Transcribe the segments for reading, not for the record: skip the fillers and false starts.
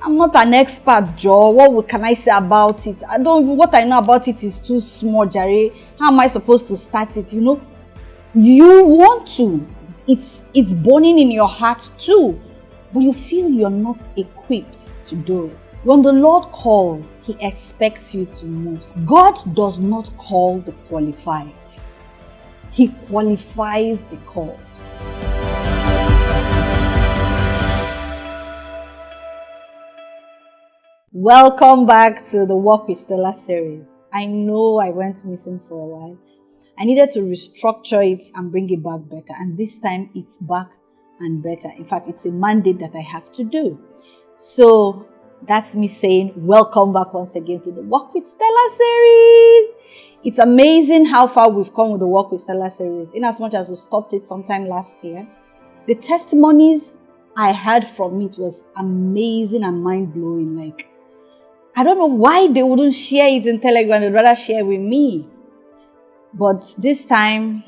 I'm not an expert, Joe. Can I say about it? What I know about it is too small, Jerry. How am I supposed to start it? You want to. It's burning in your heart too. But you feel you're not equipped to do it. When the Lord calls, He expects you to move. God does not call the qualified. He qualifies the called. Welcome back to the Walk with Stella series. I know I went missing for a while. I needed to restructure it and bring it back better. And this time it's back and better. In fact, it's a mandate that I have to do. So that's me saying welcome back once again to the Walk with Stella series. It's amazing how far we've come with the Walk with Stella series. In as much as we stopped it sometime last year, the testimonies I heard from it was amazing and mind-blowing. Like, I don't know why they wouldn't share it in Telegram. They'd rather share with me. But this time,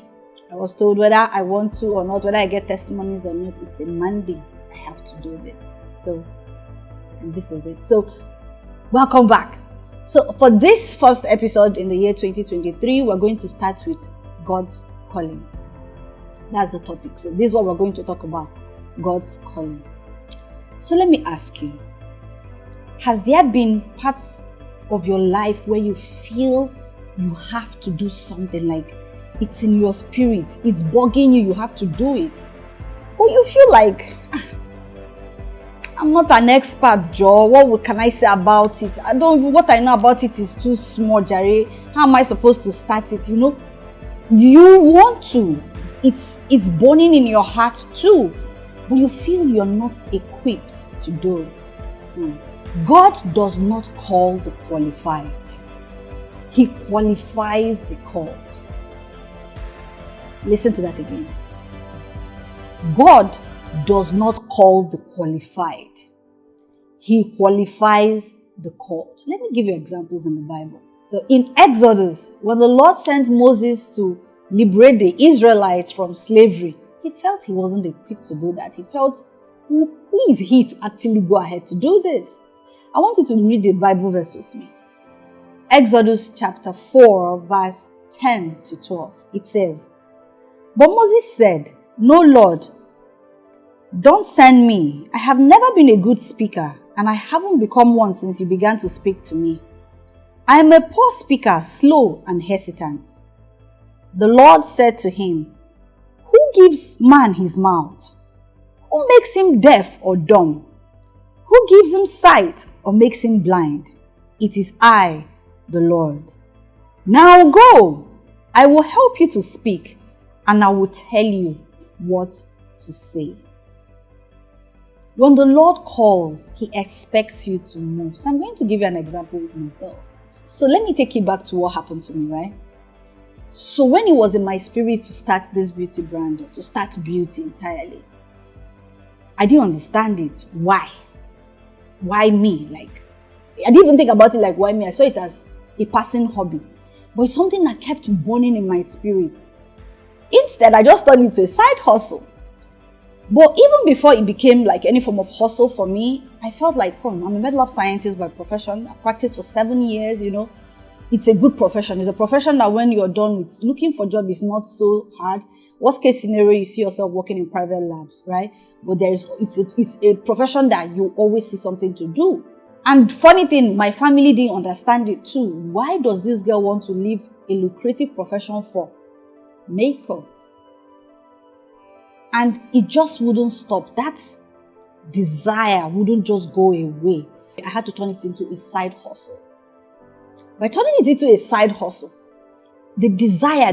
I was told whether I want to or not, whether I get testimonies or not, it's a mandate. I have to do this. And this is it. So, welcome back. So, for this first episode in the year 2023, we're going to start with God's calling. That's the topic. So, this is what we're going to talk about. God's calling. So, let me ask you. Has there been parts of your life where you feel you have to do something, like it's in your spirit, it's bugging you have to do it? Or you feel like, I'm not an expert, Joe. What can I say about it? What I know about it is too small, Jerry. How am I supposed to start it? You want to. It's burning in your heart too. But you feel you're not equipped to do it. God does not call the qualified. He qualifies the called. Listen to that again. God does not call the qualified. He qualifies the called. Let me give you examples in the Bible. So in Exodus, when the Lord sent Moses to liberate the Israelites from slavery, he felt he wasn't equipped to do that. He felt, who is he to actually go ahead to do this? I want you to read the Bible verse with me. Exodus chapter 4, verse 10 to 12. It says, "But Moses said, 'No, Lord, don't send me. I have never been a good speaker, and I haven't become one since you began to speak to me. I am a poor speaker, slow and hesitant.' The Lord said to him, 'Who gives man his mouth? Who makes him deaf or dumb? Who gives him sight or makes him blind? It is I, the Lord. Now go. I will help you to speak, and I will tell you what to say.'" When the Lord calls, He expects you to move. So I'm going to give you an example with myself. So let me take you back to what happened to me, right? So when it was in my spirit to start this beauty brand, or to start beauty entirely, I didn't understand it. Why? Why me? Like, I didn't even think about it like, why me? I saw it as a passing hobby. But it's something that kept burning in my spirit. Instead, I just turned it into a side hustle. But even before it became like any form of hustle for me, I felt like, I'm a medical lab scientist by profession. I practiced for 7 years, It's a good profession. It's a profession that when you're done with looking for a job is not so hard. Worst case scenario, you see yourself working in private labs, right? But it's a profession that you always see something to do. And funny thing, my family didn't understand it too. Why does this girl want to leave a lucrative profession for makeup? And it just wouldn't stop. That desire wouldn't just go away. I had to turn it into a side hustle. By turning it into a side hustle, the desire,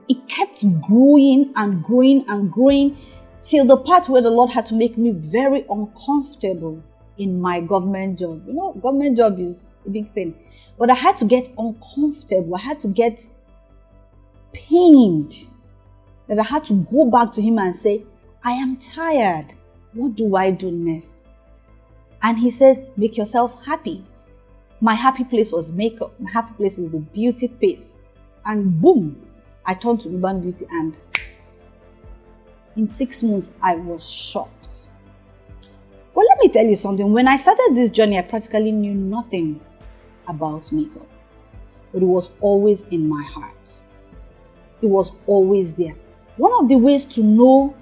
it kept growing and growing and growing till the part where the Lord had to make me very uncomfortable in my government job. Government job is a big thing. But I had to get uncomfortable. I had to get pained. That I had to go back to Him and say, I am tired. What do I do next? And He says, make yourself happy. My happy place was makeup. My happy place is the beauty space. And boom, I turned to Urban Beauty, and in 6 months, I was shocked. But let me tell you something. When I started this journey, I practically knew nothing about makeup. But it was always in my heart. It was always there. One of the ways to know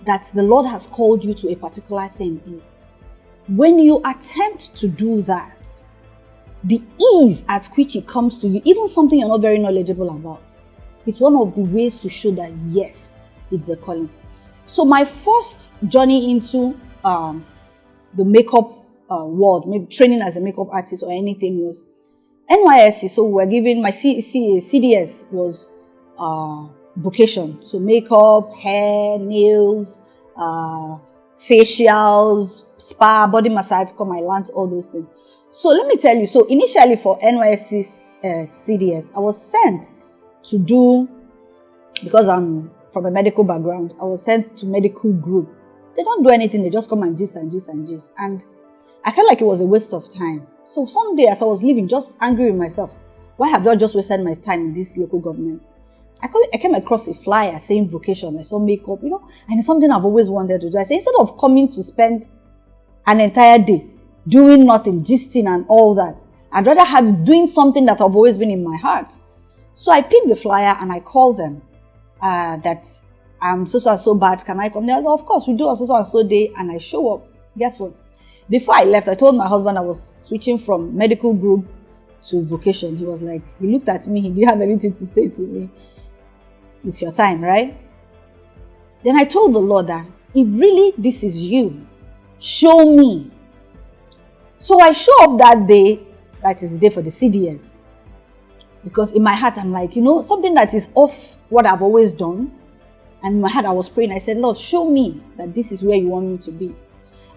that the Lord has called you to a particular thing is when you attempt to do that, the ease at which it comes to you, even something you're not very knowledgeable about, it's one of the ways to show that yes, it's a calling. So my first journey into the makeup world, maybe training as a makeup artist or anything, was NYSC. So we're given, my CDS was vocation. So makeup, hair, nails, facials, spa, body massage, come my lunch, all those things. So let me tell you, so initially for NYSC CDS, I was sent to do, because I'm from a medical background, I was sent to medical group. They don't do anything, they just come and gist and gist and gist. And I felt like it was a waste of time. So someday as I was leaving, just angry with myself, why have I just wasted my time in this local government? I came across a flyer saying vocation. I saw makeup, and it's something I've always wanted to do. I said, instead of coming to spend an entire day doing nothing, gisting and all that, I'd rather have doing something that I've always been in my heart. So I picked the flyer and I called them that I'm so bad. Can I come? They said, of course, we do a so day, and I show up. Guess what? Before I left, I told my husband I was switching from medical group to vocation. He was like, he looked at me, he didn't have anything to say to me. It's your time, right? Then I told the Lord that if really this is you, show me. So I show up that day, that is the day for the CDS. Because in my heart, I'm like, something that is off what I've always done. And in my heart, I was praying. I said, Lord, show me that this is where you want me to be.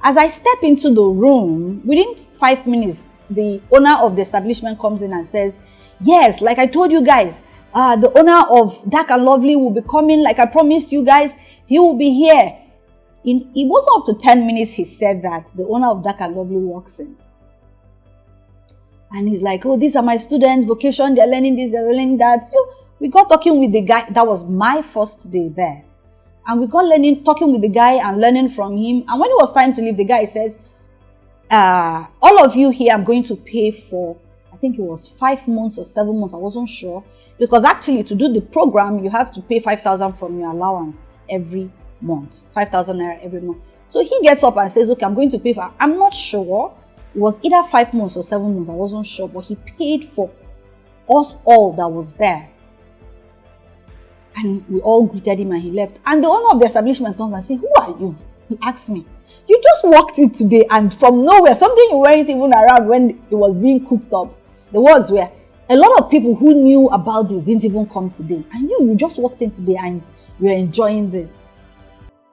As I step into the room, within 5 minutes, the owner of the establishment comes in and says, yes, like I told you guys, the owner of Dark and Lovely will be coming, like I promised you guys, he will be here. It wasn't up to 10 minutes he said that. The owner of Dark and Lovely walks in. And he's like, oh, these are my students, vocation, they're learning this, they're learning that. So we got talking with the guy. That was my first day there. And we got talking with the guy and learning from him. And when it was time to leave, the guy says, all of you here, I'm going to pay for, I think it was 5 months or 7 months. I wasn't sure. Because actually, to do the program, you have to pay 5,000 from your allowance every month. 5,000 naira every month. So he gets up and says, okay, I'm going to pay for, I'm not sure. It was either 5 months or 7 months. I wasn't sure. But he paid for us all that was there. And we all greeted him and he left. And the owner of the establishment comes and says, who are you? He asked me. You just walked in today and from nowhere, something you weren't even around when it was being cooked up. The words were, a lot of people who knew about this didn't even come today. And you just walked in today and you're enjoying this.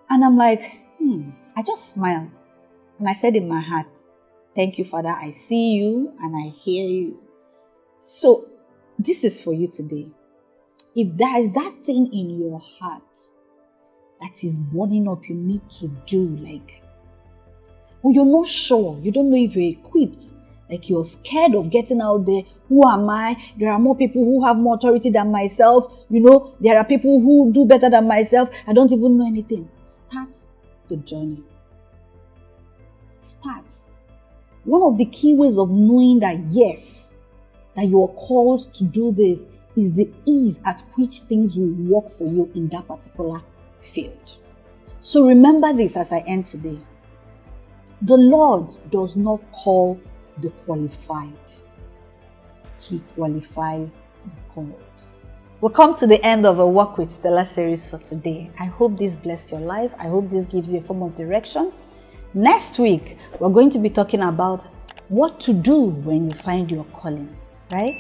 And I'm like, I just smiled. And I said in my heart, thank you, Father. I see you and I hear you. So this is for you today. If there is that thing in your heart that is burning up, you need to do, but you're not sure, you don't know if you're equipped, like you're scared of getting out there. Who am I? There are more people who have more authority than myself. There are people who do better than myself. I don't even know anything. Start the journey. Start. One of the key ways of knowing that yes, that you are called to do this is the ease at which things will work for you in that particular field. So remember this as I end today. The Lord does not call the qualified. He qualifies the called. We'll come to the end of a Walk with Stella series for today. I hope this blessed your life. I hope this gives you a form of direction. Next week, we're going to be talking about what to do when you find your calling, right?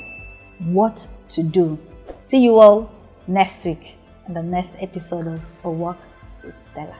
What to do. See you all next week in the next episode of A Walk with Stella.